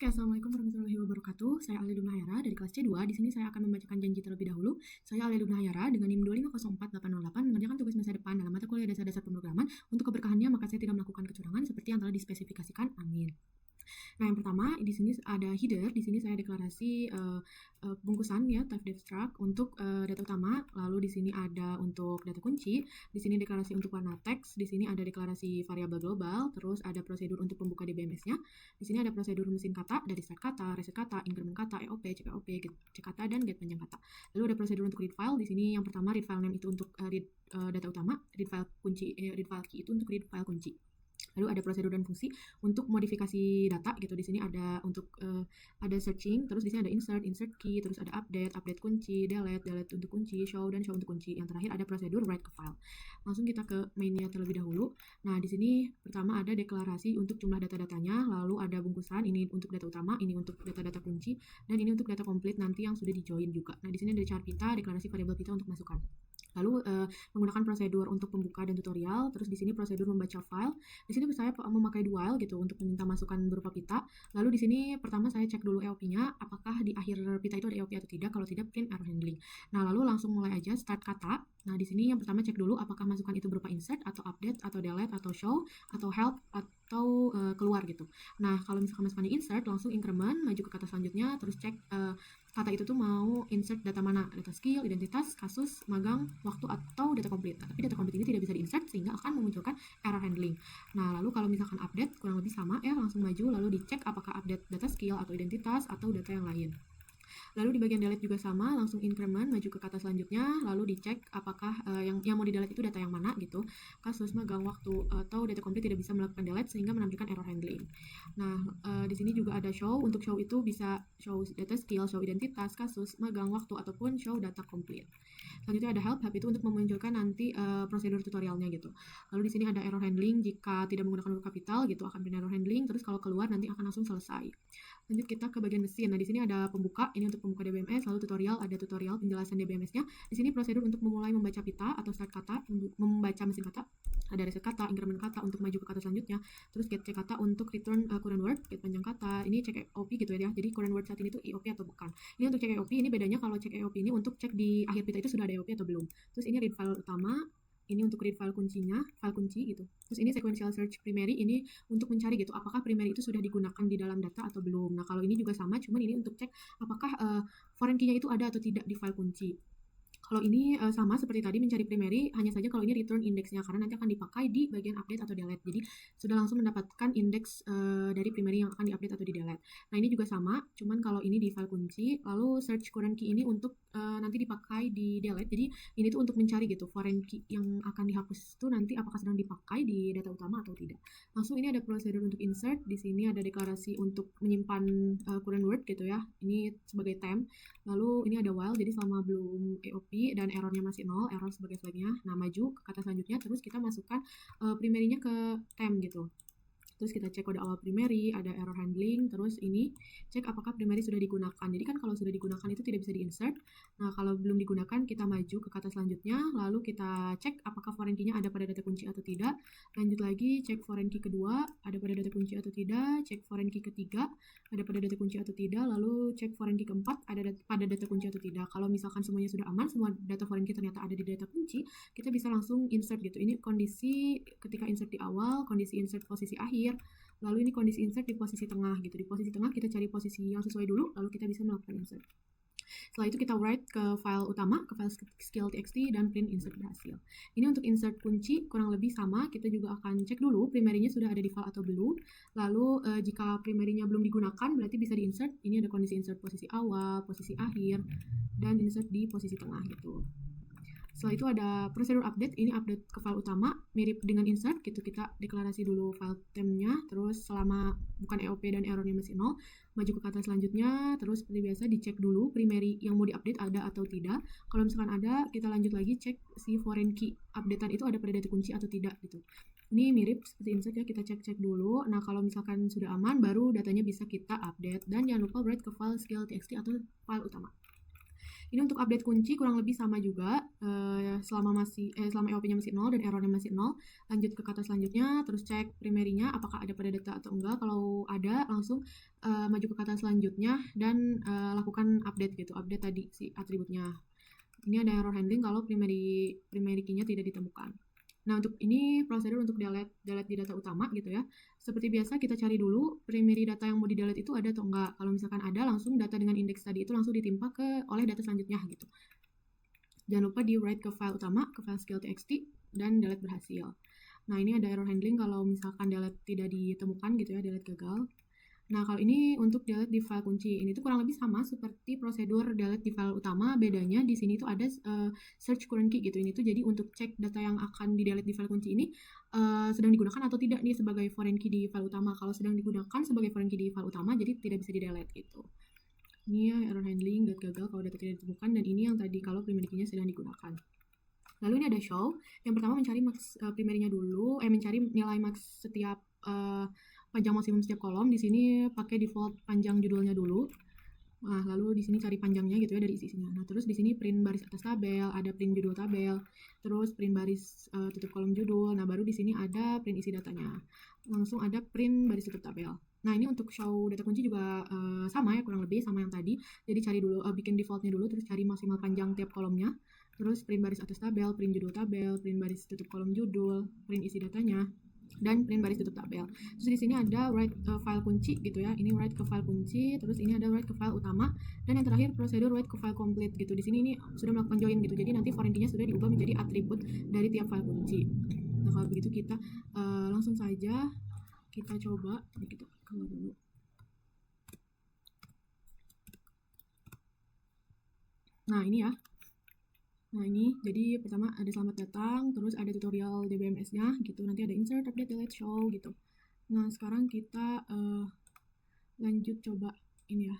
Oke, Assalamualaikum warahmatullahi wabarakatuh. Saya Alia Dumahayara dari kelas C2. Di sini saya akan membacakan janji terlebih dahulu. Saya Alia Dumahayara dengan NIM 2504808 mengerjakan tugas masa depan dalam mata kuliah dasar-dasar pemrograman. Untuk keberkahannya, maka saya tidak melakukan kecurangan seperti yang telah dispesifikasikan. Amin. Nah, yang pertama di sini ada header. Di sini saya deklarasi bungkusan ya, type abstract untuk data utama. Lalu di sini ada untuk data kunci. Di sini deklarasi untuk warna teks. Di sini ada deklarasi variabel global. Terus ada prosedur untuk pembuka DBMS-nya. Di sini ada prosedur mesin kata dari start kata, reset kata, increment kata, EOP, check EOP, get check kata, dan get panjang kata. Lalu ada prosedur untuk read file. Di sini yang pertama read file name itu untuk read data utama, read file kunci, read file key itu untuk read file kunci. Lalu ada prosedur dan fungsi untuk modifikasi data gitu. Di sini ada untuk ada searching, terus di sini ada insert key, terus ada update kunci, delete untuk kunci, show dan show untuk kunci. Yang terakhir ada prosedur write ke file. Langsung kita ke mainnya terlebih dahulu. Nah, di sini pertama ada deklarasi untuk jumlah data-datanya, lalu ada bungkusan, ini untuk data utama, ini untuk data-data kunci, dan ini untuk data komplit nanti yang sudah di-join juga. Nah, di sini ada char pita, deklarasi variabel pita untuk masukan. Lalu menggunakan prosedur untuk pembuka dan tutorial, terus di sini prosedur membaca file. Di sini saya memakai while gitu untuk meminta masukan berupa pita. Lalu di sini pertama saya cek dulu EOP-nya, apakah di akhir pita itu ada EOP atau tidak. Kalau tidak, print error handling. Nah, lalu langsung mulai aja start kata. Nah, di sini yang pertama cek dulu apakah masukan itu berupa insert atau update atau delete atau show atau help atau keluar gitu. Nah, kalau misalkan masukannya insert, langsung increment, maju ke kata selanjutnya, terus cek kata itu tuh mau insert data mana, data skill, identitas, kasus, magang, waktu, atau data komplit. Nah, tapi data komplit ini tidak bisa di-insert sehingga akan memunculkan error handling. Nah, lalu kalau misalkan update kurang lebih sama ya, langsung maju lalu dicek apakah update data skill atau identitas atau data yang lain. Lalu di bagian delete juga sama, langsung increment, maju ke kata selanjutnya, lalu dicek apakah yang mau di delete itu data yang mana gitu, kasus, magang, waktu, atau data komplit tidak bisa melakukan delete sehingga menampilkan error handling. Nah, di sini juga ada show. Untuk show itu bisa show data skill, show identitas, kasus, magang, waktu, ataupun show data komplit. Selanjutnya ada help itu untuk memunculkan nanti prosedur tutorialnya gitu. Lalu di sini ada error handling jika tidak menggunakan huruf kapital gitu, akan print error handling, terus kalau keluar nanti akan langsung selesai. Lanjut kita ke bagian mesin. Nah, di sini ada pembuka, ini untuk pembuka DBMS, lalu tutorial, ada tutorial penjelasan DBMS-nya. Di sini prosedur untuk memulai membaca pita atau start kata, membaca mesin kata, ada reset kata, increment kata untuk maju ke kata selanjutnya, terus get check kata untuk return current word, get panjang kata, ini check EOP gitu ya. Jadi current word saat ini tuh EOP atau bukan. Ini untuk cek EOP, ini bedanya kalau cek EOP ini untuk cek di akhir pita itu sudah ada EOP atau belum. Terus ini read file utama, ini untuk read file kuncinya, file kunci gitu. Terus ini sequential search primary, ini untuk mencari gitu apakah primary itu sudah digunakan di dalam data atau belum. Nah, kalau ini juga sama, cuman ini untuk cek apakah foreign key-nya itu ada atau tidak di file kunci. Kalau ini sama seperti tadi mencari primary, hanya saja kalau ini return index-nya karena nanti akan dipakai di bagian update atau delete. Jadi sudah langsung mendapatkan indeks dari primary yang akan di-update atau di-delete. Nah, ini juga sama, cuman kalau ini di file kunci, lalu search current key ini untuk nanti dipakai di delete. Jadi ini tuh untuk mencari gitu foreign key yang akan dihapus itu nanti apakah sedang dipakai di data utama atau tidak. Langsung ini ada prosedur untuk insert. Di sini ada deklarasi untuk menyimpan current word gitu ya. Ini sebagai temp. Lalu ini ada while, jadi selama belum EOP dan errornya masih 0, error sebagai-sebagainya. Nah, maju ke kata selanjutnya, terus kita masukkan primary-nya ke temp gitu. Terus kita cek kode awal primary, ada error handling, terus ini cek apakah primary sudah digunakan. Jadi kan kalau sudah digunakan itu tidak bisa di-insert. Nah, kalau belum digunakan kita maju ke kata selanjutnya, lalu kita cek apakah foreign key-nya ada pada data kunci atau tidak. Lanjut lagi, cek foreign key kedua, ada pada data kunci atau tidak, cek foreign key ketiga, ada pada data kunci atau tidak, lalu cek foreign key keempat, ada pada data kunci atau tidak. Kalau misalkan semuanya sudah aman, semua data foreign key ternyata ada di data kunci, kita bisa langsung insert gitu. Ini kondisi ketika insert di awal, kondisi insert posisi akhir, lalu ini kondisi insert di posisi tengah gitu. Di posisi tengah kita cari posisi yang sesuai dulu, lalu kita bisa melakukan insert. Setelah itu kita write ke file utama, ke file skill.txt, dan print insert berhasil. Ini untuk insert kunci kurang lebih sama, kita juga akan cek dulu primary-nya sudah ada di file atau belum. Lalu jika primary-nya belum digunakan berarti bisa di insert. Ini ada kondisi insert posisi awal, posisi akhir, dan insert di posisi tengah gitu. Setelah itu ada prosedur update, ini update ke file utama, mirip dengan insert gitu, kita deklarasi dulu file temp-nya, terus selama bukan EOP dan errornya masih 0, maju ke kata selanjutnya, terus seperti biasa dicek dulu primary yang mau diupdate ada atau tidak. Kalau misalkan ada, kita lanjut lagi cek si foreign key updatean itu ada pada data kunci atau tidak gitu. Ini mirip seperti insert ya, kita cek dulu. Nah, kalau misalkan sudah aman, baru datanya bisa kita update. Dan jangan lupa write ke file skill.txt atau file utama. Ini untuk update kunci kurang lebih sama juga, selama EOP-nya masih 0 dan errornya masih 0. Lanjut ke kata selanjutnya, terus cek primary-nya apakah ada pada data atau enggak. Kalau ada, langsung maju ke kata selanjutnya dan lakukan update gitu, update tadi si atributnya. Ini ada error handling kalau primary key-nya tidak ditemukan. Nah, untuk ini prosedur untuk delete di data utama gitu ya. Seperti biasa kita cari dulu primary data yang mau di delete itu ada atau enggak. Kalau misalkan ada, langsung data dengan indeks tadi itu langsung ditimpa oleh data selanjutnya gitu. Jangan lupa di write ke file utama, ke file skill.txt, dan delete berhasil. Nah, ini ada error handling kalau misalkan delete tidak ditemukan gitu ya, delete gagal. Nah, kalau ini untuk delete di file kunci. Ini tuh kurang lebih sama seperti prosedur delete di file utama. Bedanya di sini tuh ada search current key gitu. Ini tuh jadi untuk cek data yang akan di delete di file kunci ini sedang digunakan atau tidak nih sebagai foreign key di file utama. Kalau sedang digunakan sebagai foreign key di file utama, jadi tidak bisa di delete gitu. Ini ya error handling, data gagal kalau data tidak ditemukan, dan ini yang tadi kalau primary key-nya sedang digunakan. Lalu ini ada show. Yang pertama mencari max primary-nya dulu, mencari nilai max setiap panjang maksimum setiap kolom. Di sini pakai default panjang judulnya dulu. Nah, lalu di sini cari panjangnya gitu ya dari isi-isinya. Nah, terus di sini print baris atas tabel, ada print judul tabel, terus print baris tutup kolom judul. Nah, baru di sini ada print isi datanya. Langsung ada print baris tutup tabel. Nah, ini untuk show data kunci juga sama ya, kurang lebih sama yang tadi. Jadi cari dulu, bikin defaultnya dulu, terus cari maksimal panjang tiap kolomnya. Terus print baris atas tabel, print judul tabel, print baris tutup kolom judul, print isi datanya, dan print baris tutup tabel. Terus di sini ada write ke file kunci gitu ya. Ini write ke file kunci, terus ini ada write ke file utama, dan yang terakhir prosedur write ke file complete gitu. Di sini ini sudah melakukan join gitu. Jadi nanti foreign key-nya sudah diubah menjadi atribut dari tiap file kunci. Nah, kalau begitu kita langsung saja kita coba. Ini kita keluar dulu. Nah, ini ya. Nah, ini jadi pertama ada selamat datang, terus ada tutorial DBMS-nya gitu. Nanti ada insert, update, delete, show gitu. Nah, sekarang kita lanjut coba ini ya.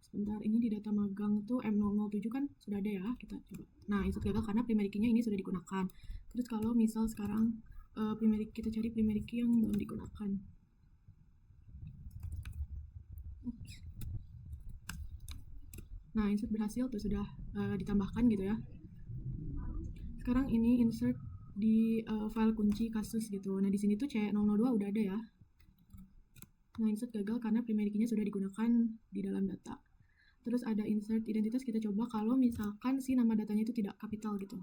Sebentar, ini di data magang tuh M007 kan sudah ada ya, kita coba. Nah, insert gagal karena primary key-nya ini sudah digunakan. Terus kalau misal sekarang kita cari primary key yang belum digunakan. Oops. Nah, insert berhasil tuh sudah ditambahkan gitu ya. Sekarang ini insert di file kunci kasus gitu. Nah, di sini tuh C002 udah ada ya. Nah, insert gagal karena primary key-nya sudah digunakan di dalam data. Terus ada insert identitas, kita coba kalau misalkan si nama datanya itu tidak kapital gitu.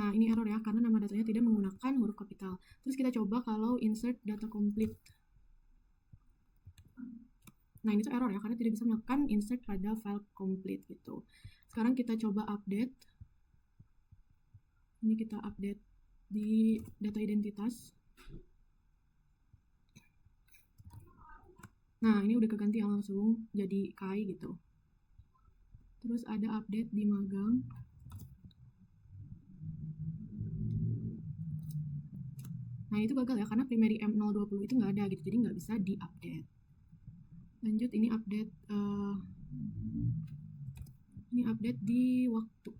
Nah, ini error ya, karena nama datanya tidak menggunakan huruf kapital. Terus kita coba kalau insert data complete. Nah, ini tuh error ya, karena tidak bisa melakukan insert pada file complete gitu. Sekarang kita coba update. Ini kita update di data identitas. Nah, ini udah keganti langsung jadi Kai gitu. Terus ada update di magang. Nah, itu gagal ya, karena primary M020 itu nggak ada gitu, jadi nggak bisa di-update. Lanjut, ini update di waktu.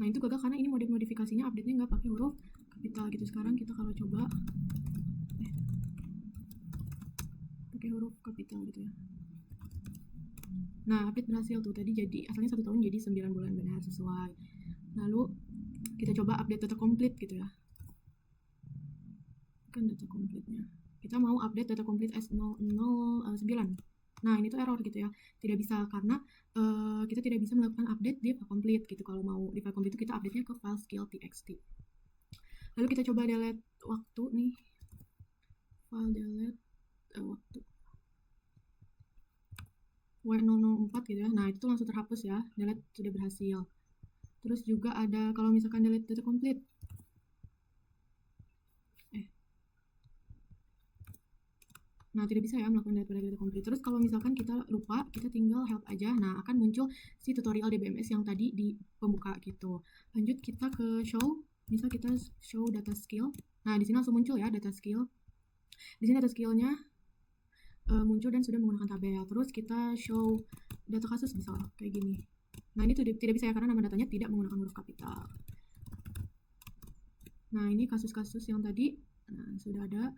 Nah, itu gagal karena ini modifikasinya update-nya nggak pakai huruf kapital gitu. Sekarang kita kalau coba pakai huruf kapital gitu ya. Nah, update berhasil tuh. Tadi jadi asalnya 1 tahun jadi 9 bulan, benar sesuai. Lalu kita coba update data complete gitu ya. Kan data complete-nya. Kita mau update data complete S009. Nah, ini tuh error gitu ya. Tidak bisa karena kita tidak bisa melakukan update di file complete gitu. Kalau mau di file complete itu kita update-nya ke file skill.txt. Lalu kita coba delete waktu nih. File delete waktu. W004 gitu ya. Nah, itu langsung terhapus ya. Delete sudah berhasil. Terus juga ada kalau misalkan delete data complete. Nah, tidak bisa ya melakukan delete pada data complete. Terus kalau misalkan kita lupa, kita tinggal help aja. Nah, akan muncul si tutorial DBMS yang tadi di pembuka gitu. Lanjut kita ke show. Misal kita show data skill. Nah, di sini langsung muncul ya data skill. Di sini data skillnya muncul dan sudah menggunakan tabel. Terus kita show data kasus misal kayak gini. Nah, ini tidak bisa ya karena nama datanya tidak menggunakan huruf kapital. Nah, ini kasus-kasus yang tadi sudah ada.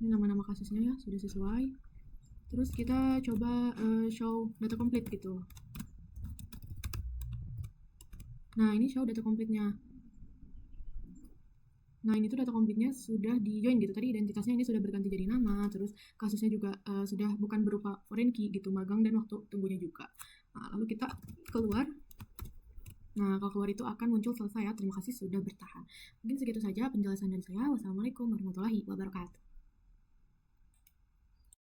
Ini nama-nama kasusnya ya, sudah sesuai. Terus kita coba show data complete gitu. Nah, ini show data complete-nya. Nah, ini tuh data complete-nya sudah di join gitu. Tadi identitasnya ini sudah berganti jadi nama, terus kasusnya juga sudah bukan berupa foreign key gitu, magang dan waktu tunggunya juga. Nah, lalu kita keluar. Nah, kalau keluar itu akan muncul selesai ya. Terima kasih sudah bertahan. Mungkin segitu saja penjelasan dari saya. Wassalamualaikum warahmatullahi wabarakatuh.